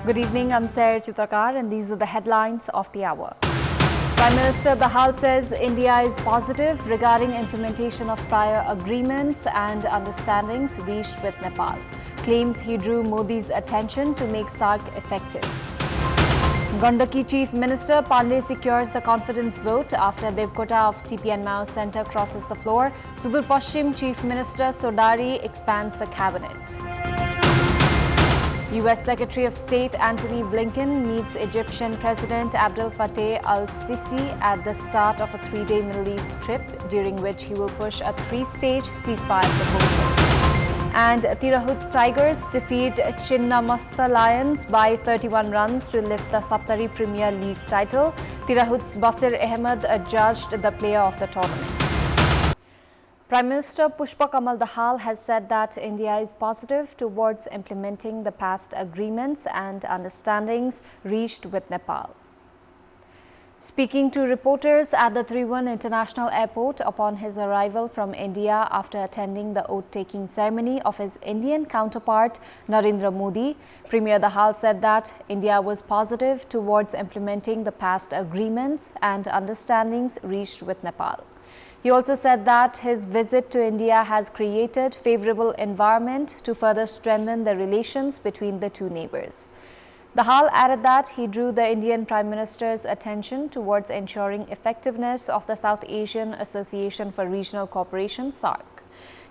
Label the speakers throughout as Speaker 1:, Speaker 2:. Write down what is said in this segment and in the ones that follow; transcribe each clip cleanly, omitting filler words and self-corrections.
Speaker 1: Good evening, I'm Sarah Chitrakar and these are the headlines of the hour. Prime Minister Bahal says India is positive regarding implementation of prior agreements and understandings reached with Nepal. Claims he drew Modi's attention to make SAARC effective. Gandaki Chief Minister Pandey secures the confidence vote after Devkota of CPN Mao Centre crosses the floor. Sudur Pashchim Chief Minister Sodari expands the cabinet. U.S. Secretary of State Antony Blinken meets Egyptian President Abdel Fattah al-Sisi at the start of a three-day Middle East trip, during which he will push a three-stage ceasefire proposal. And Tirahut Tigers defeat Chinnamasta Lions by 31 runs to lift the Saptari Premier League title. Tirahut's Basir Ahmed adjudged the player of the tournament. Prime Minister Pushpa Kamal Dahal has said that India is positive towards implementing the past agreements and understandings reached with Nepal. Speaking to reporters at the Tribhuvan International Airport upon his arrival from India after attending the oath-taking ceremony of his Indian counterpart Narendra Modi, Premier Dahal said that India was positive towards implementing the past agreements and understandings reached with Nepal. He also said that his visit to India has created favorable environment to further strengthen the relations between the two neighbors. Dahal added that he drew the Indian Prime Minister's attention towards ensuring effectiveness of the South Asian Association for Regional Cooperation (SAARC).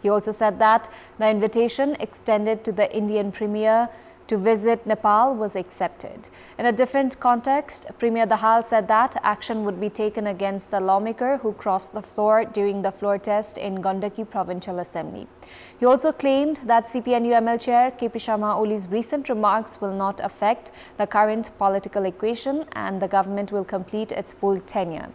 Speaker 1: He also said that the invitation extended to the Indian Premier to visit Nepal was accepted. In a different context, Premier Dahal said that action would be taken against the lawmaker who crossed the floor during the floor test in Gandaki Provincial Assembly. He also claimed that CPN-UML Chair KP Sharma Oli's recent remarks will not affect the current political equation and the government will complete its full tenure.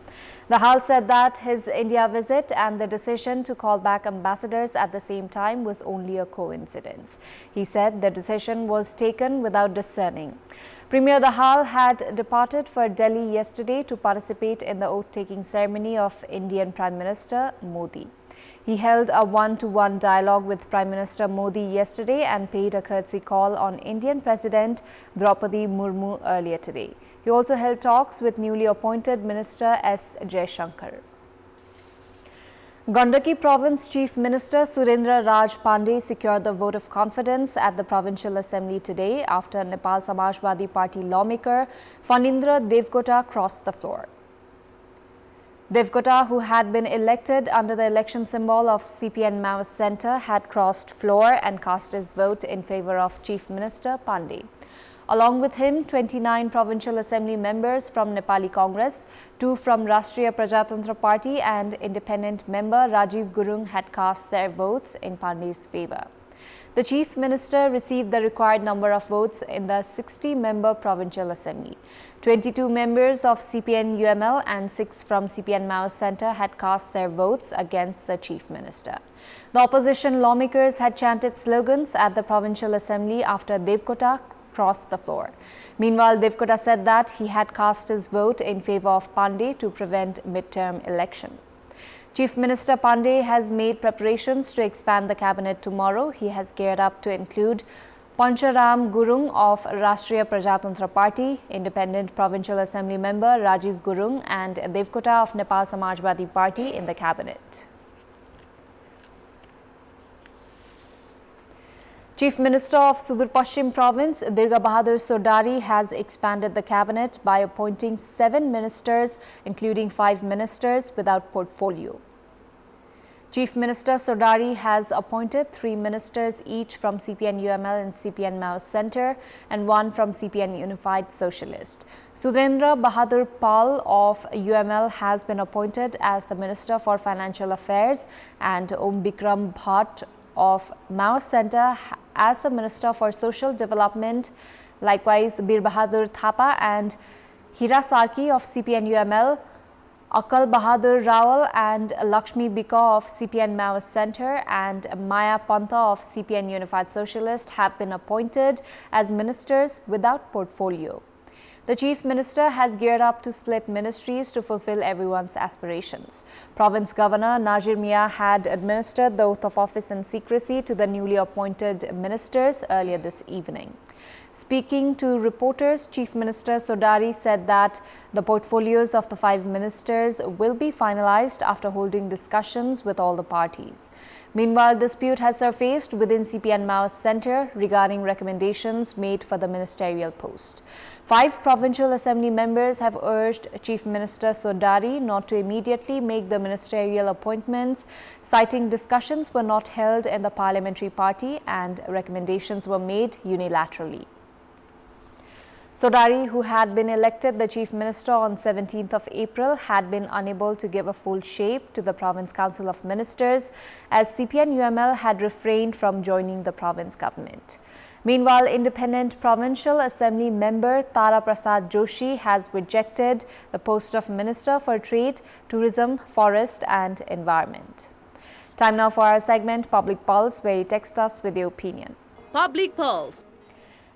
Speaker 1: Dahal said that his India visit and the decision to call back ambassadors at the same time was only a coincidence. He said the decision was taken without discerning. Premier Dahal had departed for Delhi yesterday to participate in the oath-taking ceremony of Indian Prime Minister Modi. He held a one-to-one dialogue with Prime Minister Modi yesterday and paid a courtesy call on Indian President Draupadi Murmu earlier today. He also held talks with newly appointed Minister S. Jaishankar. Gandaki Province Chief Minister Surendra Raj Pandey secured the vote of confidence at the Provincial Assembly today after Nepal Samajwadi Party lawmaker Phanindra Devkota crossed the floor. Devkota, who had been elected under the election symbol of CPN Mao Centre, had crossed floor and cast his vote in favour of Chief Minister Pandey. Along with him, 29 Provincial Assembly members from Nepali Congress, 2 from Rashtriya Prajatantra Party and independent member Rajiv Gurung had cast their votes in Pandey's favour. The Chief Minister received the required number of votes in the 60-member Provincial Assembly. 22 members of CPN-UML and 6 from CPN Mao Centre had cast their votes against the Chief Minister. The opposition lawmakers had chanted slogans at the Provincial Assembly after Devkota crossed the floor. Meanwhile, Devkota said that he had cast his vote in favour of Pandey to prevent mid-term election. Chief Minister Pandey has made preparations to expand the cabinet tomorrow. He has geared up to include Pancharam Gurung of Rashtriya Prajatantra Party, independent Provincial Assembly member Rajiv Gurung and Devkota of Nepal Samajwadi Party in the cabinet. Chief Minister of Sudur Pashchim Province, Dirga Bahadur Sodari, has expanded the cabinet by appointing 7 ministers, including 5 ministers without portfolio. Chief Minister Sodari has appointed 3 ministers each from CPN-UML and CPN Mao Centre and 1 from CPN Unified Socialist. Surendra Bahadur Pal of UML has been appointed as the Minister for Financial Affairs and Om Bikram Bhatt of Mao Centre as the Minister for Social Development. Likewise, Bir Bahadur Thapa and Hira Sarki of CPN-UML, Akal Bahadur Rawal and Lakshmi Bika of CPN Mao Centre and Maya Panta of CPN Unified Socialist have been appointed as ministers without portfolio. The Chief Minister has geared up to split ministries to fulfill everyone's aspirations. Province Governor Nazir Mia had administered the oath of office in secrecy to the newly appointed ministers earlier this evening. Speaking to reporters, Chief Minister Sodari said that the portfolios of the 5 ministers will be finalized after holding discussions with all the parties. Meanwhile, dispute has surfaced within CPN Maoist Centre regarding recommendations made for the ministerial post. 5 provincial assembly members have urged Chief Minister Sodari not to immediately make the ministerial appointments, citing discussions were not held in the parliamentary party and recommendations were made unilaterally. Sodari, who had been elected the Chief Minister on 17th of April, had been unable to give a full shape to the Province Council of Ministers as CPN-UML had refrained from joining the province government. Meanwhile, independent Provincial Assembly member Tara Prasad Joshi has rejected the post of Minister for Trade, Tourism, Forest and Environment. Time now for our segment, Public Pulse, where you text us with your opinion.
Speaker 2: Public Pulse.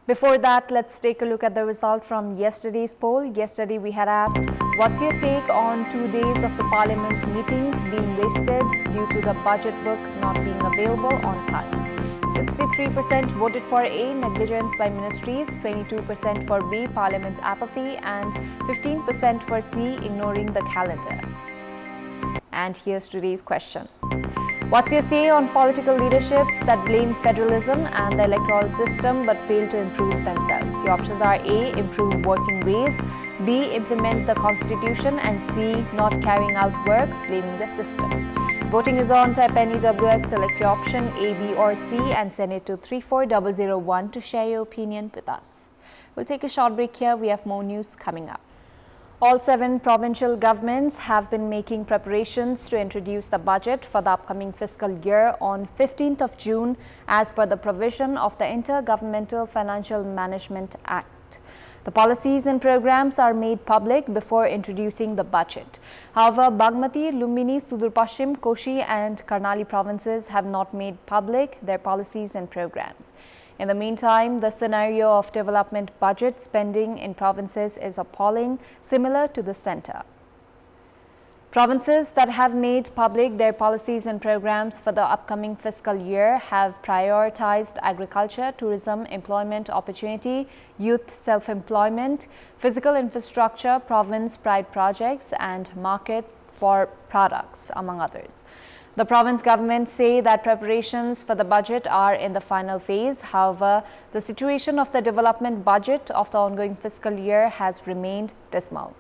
Speaker 1: Before that, let's take a look at the result from yesterday's poll. Yesterday, we had asked, what's your take on 2 days of the Parliament's meetings being wasted due to the budget book not being available on time? 63% voted for A, negligence by ministries, 22% for B, Parliament's apathy, and 15% for C, ignoring the calendar. And here's today's question. What's your say on political leaderships that blame federalism and the electoral system but fail to improve themselves? The options are A, improve working ways, B, implement the constitution, and C, not carrying out works, blaming the system. Voting is on. Type NEWS, select your option A, B or C and send it to 34001 to share your opinion with us. We'll take a short break here. We have more news coming up. All 7 provincial governments have been making preparations to introduce the budget for the upcoming fiscal year on 15th of June as per the provision of the Intergovernmental Financial Management Act. The policies and programs are made public before introducing the budget. However, Bagmati, Lumbini, Sudur Pashchim, Koshi and Karnali provinces have not made public their policies and programs. In the meantime, the scenario of development budget spending in provinces is appalling, similar to the centre. Provinces that have made public their policies and programs for the upcoming fiscal year have prioritized agriculture, tourism, employment opportunity, youth self-employment, physical infrastructure, province pride projects, and market for products, among others. The province governments say that preparations for the budget are in the final phase. However, the situation of the development budget of the ongoing fiscal year has remained dismal.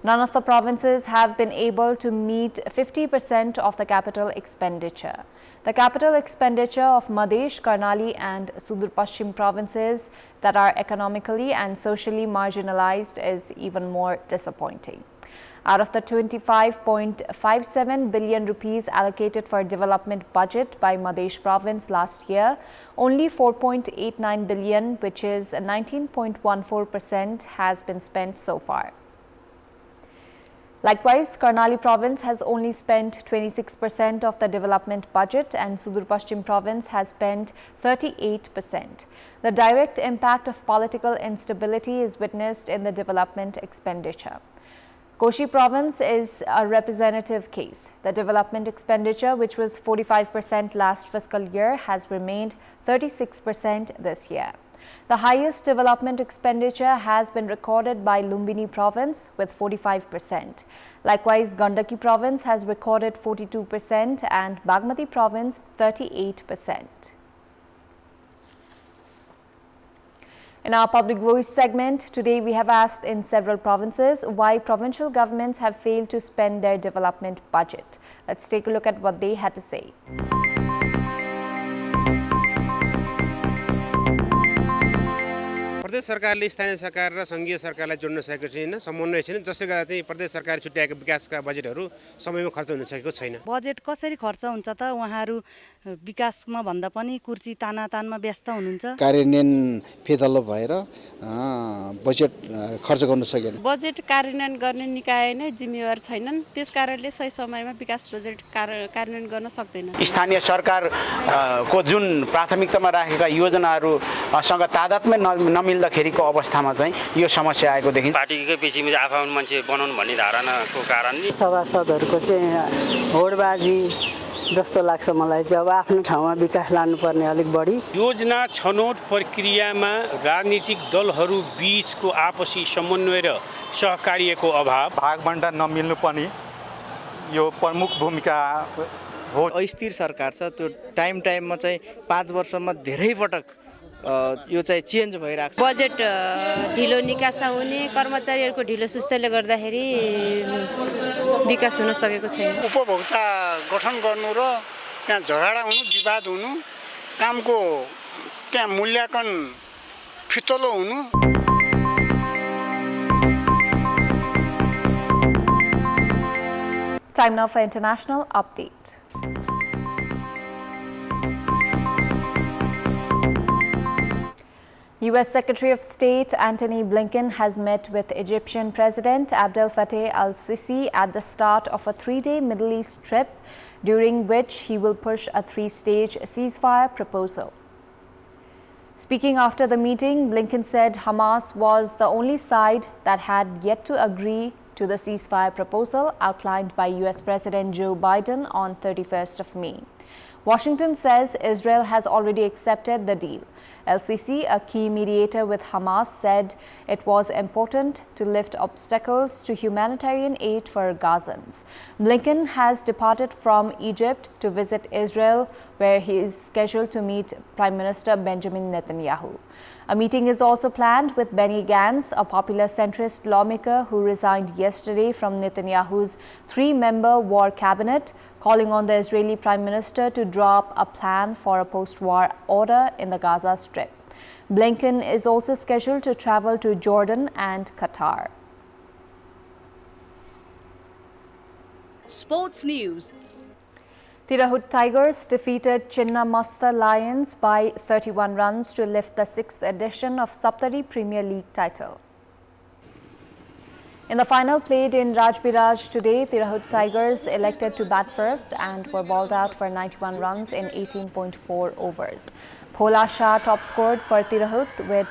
Speaker 1: None of the provinces have been able to meet 50% of the capital expenditure. The capital expenditure of Madhesh, Karnali and Sudur Pashchim provinces that are economically and socially marginalized is even more disappointing. Out of the 25.57 billion rupees allocated for development budget by Madhesh province last year, only 4.89 billion, which is 19.14%, has been spent so far. Likewise, Karnali province has only spent 26% of the development budget and Sudur Pashchim province has spent 38%. The direct impact of political instability is witnessed in the development expenditure. Koshi province is a representative case. The development expenditure, which was 45% last fiscal year, has remained 36% this year. The highest development expenditure has been recorded by Lumbini province with 45%. Likewise, Gandaki province has recorded 42% and Bagmati province 38%. In our Public Voice segment, today we have asked in several provinces why provincial governments have failed to spend their development budget. Let's take a look at what they had to say.
Speaker 3: प्रदेश सरकारले स्थानीय सरकार र संघीय सरकारलाई जोड्न सकेको छैन, समन्वय छैन, जसले गर्दा चाहिँ प्रदेश सरकार छुट्याएका विकासका बजेटहरू समयमा खर्च हुन सकेको छैन।
Speaker 4: बजेट कसरी खर्च हुन्छ त उहाँहरू विकासमा भन्दा पनि कुर्ची तानातानमा व्यस्त हुनुहुन्छ।
Speaker 5: कार्यान्वयन फेदल्लो भएर बजेट खर्च गर्न सकेन।
Speaker 6: बजेट कार्यान्वयन गर्ने निकाय नै जिम्मेवार छैनन्, त्यसकारणले सही समयमा विकास बजेट कार्यान्वयन गर्न सक्दैन।
Speaker 7: स्थानीय सरकारको जुन प्राथमिकतामा राखेका योजनाहरूसँग तादात्म्य नमिल्दा
Speaker 2: खेल्दाखेरिको अवस्थामा चाहिँ यो समस्या आएको देखिन्छ।
Speaker 7: पार्टीकै पिछिमा आफू मान्छे बनाउनु भन्ने धारणाको कारण नि
Speaker 8: सभासदहरूको चाहिँ होडबाजी जस्तो लाग्छ मलाई चाहिँ। अब आफ्नो ठाउँमा विकास लानुपर्ने अलिक बढी।
Speaker 9: योजना छनौट प्रक्रियामा राजनीतिक दलहरू बीचको आपसी समन्वय र सहकार्यको अभाव,
Speaker 10: भागबण्डा नमिल्नु पनि यो प्रमुख भूमिका हो।
Speaker 11: अस्थिर सरकार छ, त्यो टाइममा चाहिँ 5 वर्षमा धेरै पटक यो चाहिँ चेन्ज भइरहेको छ।
Speaker 12: बजेट ढिलो निकासा हुने, कर्मचारीहरूको ढिलो सुस्तैले गर्दाखेरि विकास हुन सकेको छैन।
Speaker 13: उपभोक्ता गठन गर्नु र त्यहाँ झगडा हुनु, विवाद हुनु, कामको त्यहाँ मूल्याङ्कन फितलो हुनु।
Speaker 1: Time now for international update. U.S. Secretary of State Antony Blinken has met with Egyptian President Abdel Fattah al-Sisi at the start of a 3-day Middle East trip, during which he will push a 3-stage ceasefire proposal. Speaking after the meeting, Blinken said Hamas was the only side that had yet to agree to the ceasefire proposal outlined by U.S. President Joe Biden on 31st of May. Washington says Israel has already accepted the deal. El-Sisi, a key mediator with Hamas, said it was important to lift obstacles to humanitarian aid for Gazans. Blinken has departed from Egypt to visit Israel, where he is scheduled to meet Prime Minister Benjamin Netanyahu. A meeting is also planned with Benny Gantz, a popular centrist lawmaker who resigned yesterday from Netanyahu's 3-member war cabinet, calling on the Israeli Prime Minister to drop a plan for a post-war order in the Gaza Strip. Blinken is also scheduled to travel to Jordan and Qatar.
Speaker 14: Sports News.
Speaker 1: Tirahut Tigers defeated Chinnamasta Lions by 31 runs to lift the 6th edition of Saptari Premier League title. In the final played in Rajbiraj today, Tirahut Tigers elected to bat first and were bowled out for 91 runs in 18.4 overs. Bhola Shah top scored for Tirahut with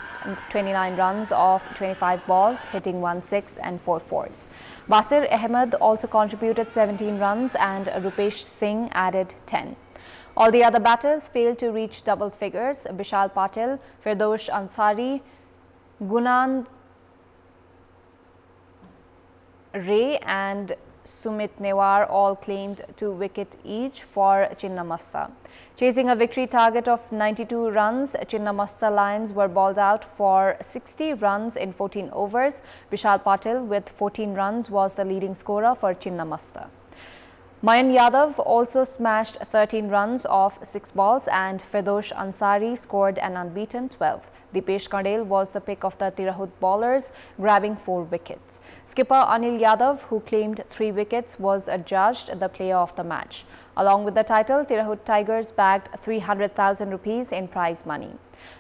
Speaker 1: 29 runs off 25 balls, hitting 1 6 and 4 fours. Basir Ahmed also contributed 17 runs and Rupesh Singh added 10. All the other batters failed to reach double figures. Bishal Patil, Firdosh Ansari, Gunan Ray and Sumit Newar all claimed 2 wickets each for Chinnamasta. Chasing a victory target of 92 runs, Chinnamasta Lions were bowled out for 60 runs in 14 overs. Bishal Patil with 14 runs was the leading scorer for Chinnamasta. Mayan Yadav also smashed 13 runs off 6 balls and Firdosh Ansari scored an unbeaten 12. Dipesh Kandel was the pick of the Tirahut bowlers, grabbing 4 wickets. Skipper Anil Yadav, who claimed 3 wickets, was adjudged the player of the match. Along with the title, Tirahut Tigers bagged 300,000 rupees in prize money.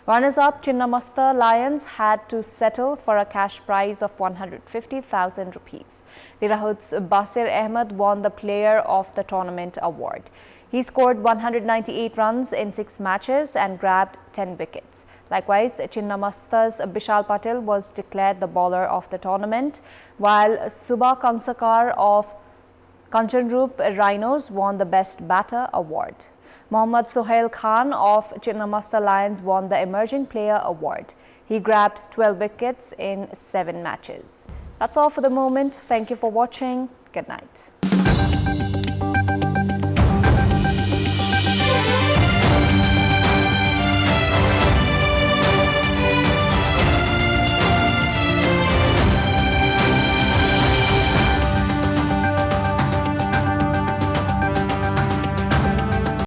Speaker 1: Runners-up Chinnamasta Lions had to settle for a cash prize of 150,000 rupees. Tirahut's Basir Ahmed won the Player of the Tournament award. He scored 198 runs in 6 matches and grabbed 10 wickets. Likewise, Chinnamasta's Bishal Patil was declared the bowler of the tournament, while Subha Kangsakar of Kanchanrup Rhinos won the Best Batter award. Mohammad Sohail Khan of Chinnamasta Lions won the Emerging Player award. He grabbed 12 wickets in 7 matches. That's all for the moment. Thank you for watching. Good night.